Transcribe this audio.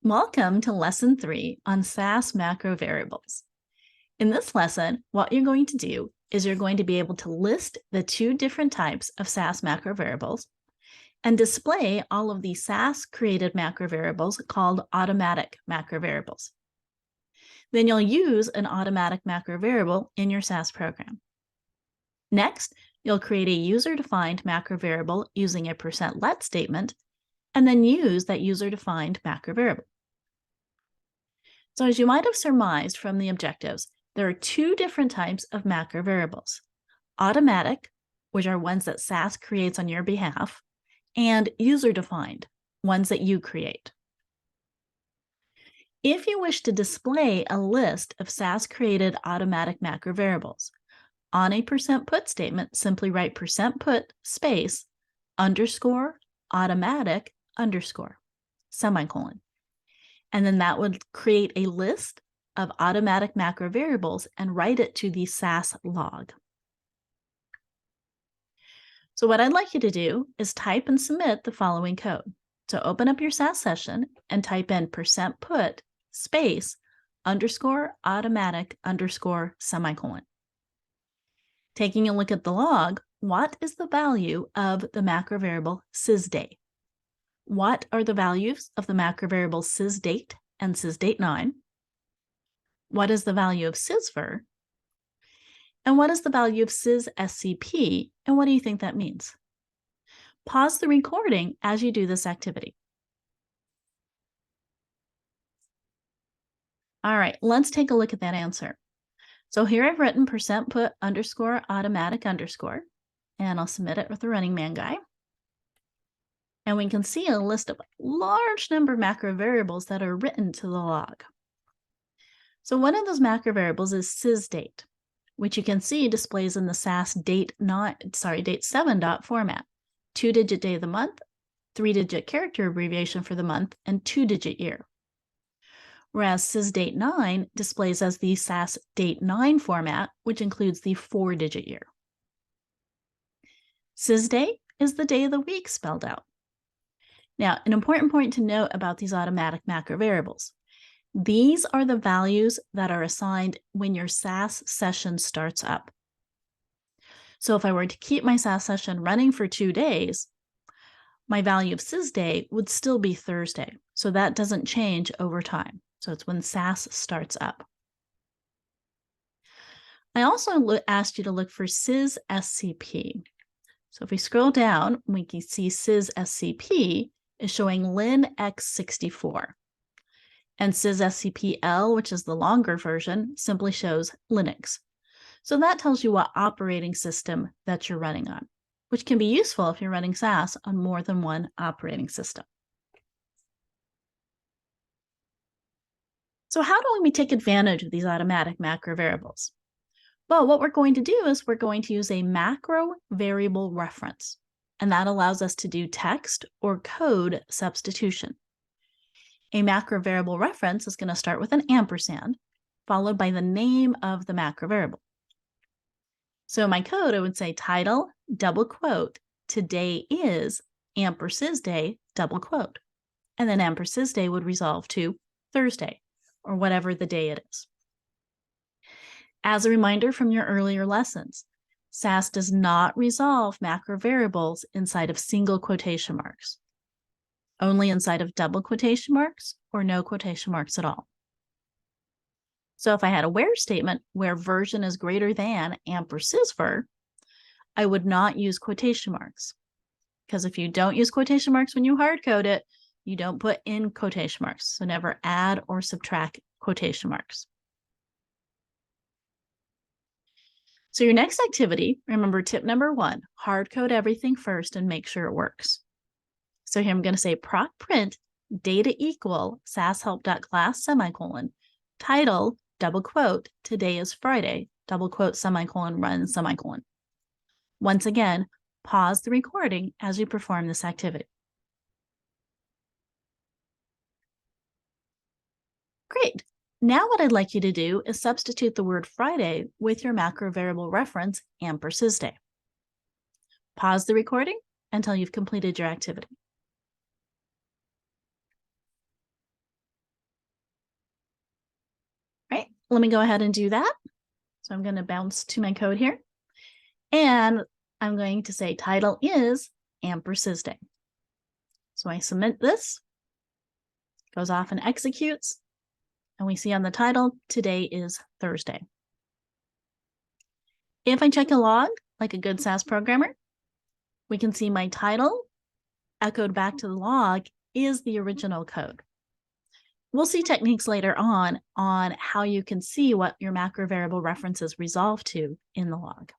Welcome to Lesson 3 on SAS macro variables. In this lesson, what you're going to do is you're going to be able to list the two different types of SAS macro variables and display all of the SAS-created macro variables called automatic macro variables. Then you'll use an automatic macro variable in your SAS program. Next, you'll create a user-defined macro variable using a %let statement, and then use that user-defined macro variable. So as you might have surmised from the objectives, there are two different types of macro variables: automatic, which are ones that SAS creates on your behalf, and user-defined, ones that you create. If you wish to display a list of SAS-created automatic macro variables, on a %put statement, simply write %put space underscore automatic underscore semicolon. And then that would create a list of automatic macro variables and write it to the SAS log. So what I'd like you to do is type and submit the following code. So open up your SAS session and type in %put space underscore automatic underscore semicolon. Taking a look at the log, what is the value of the macro variable sysday? What are the values of the macro variables sysdate and sysdate9? What is the value of sysver? And what is the value of sysscp? And what do you think that means? Pause the recording as you do this activity. All right, let's take a look at that answer. So here I've written %put underscore automatic underscore, and I'll submit it with the Running Man guy. And we can see a list of a large number of macro variables that are written to the log. So one of those macro variables is sysdate, which you can see displays in the SAS date7 dot format: 2-digit day of the month, 3-digit character abbreviation for the month, and 2-digit year. Whereas sysdate9 displays as the SAS date9 format, which includes the 4-digit year. Sysday is the day of the week spelled out. Now, an important point to note about these automatic macro variables: these are the values that are assigned when your SAS session starts up. So if I were to keep my SAS session running for 2 days, my value of sysday would still be Thursday. So that doesn't change over time. So it's when SAS starts up. I also asked you to look for sysscp. So if we scroll down, we can see sysscp is showing linx64. And sysscpl, which is the longer version, simply shows Linux. So that tells you what operating system that you're running on, which can be useful if you're running SAS on more than one operating system. So how do we take advantage of these automatic macro variables? Well, what we're going to do is we're going to use a macro variable reference, and that allows us to do text or code substitution. A macro variable reference is going to start with an ampersand, followed by the name of the macro variable. So in my code, I would say title, double quote, today is ampersysday, double quote. And then ampersysday would resolve to Thursday, or whatever the day it is. As a reminder from your earlier lessons, SAS does not resolve macro variables inside of single quotation marks, only inside of double quotation marks or no quotation marks at all. So if I had a where statement where version is greater than ampersysver, I would not use quotation marks, because if you don't use quotation marks when you hard code it, you don't put in quotation marks. So never add or subtract quotation marks. So your next activity, remember tip number 1, hard code everything first and make sure it works. So here I'm going to say proc print data equal sashelp.class semicolon title double quote today is Friday double quote semicolon run semicolon. Once again, pause the recording as you perform this activity. Great. Now what I'd like you to do is substitute the word Friday with your macro variable reference ampersysday. Pause the recording until you've completed your activity. let me go ahead and do that. So I'm going to bounce to my code here. And I'm going to say title is ampersanding. So I submit this, goes off and executes. And we see on the title, today is Thursday. If I check a log, like a good SAS programmer, we can see my title echoed back to the log is the original code. We'll see techniques later on how you can see what your macro variable references resolve to in the log.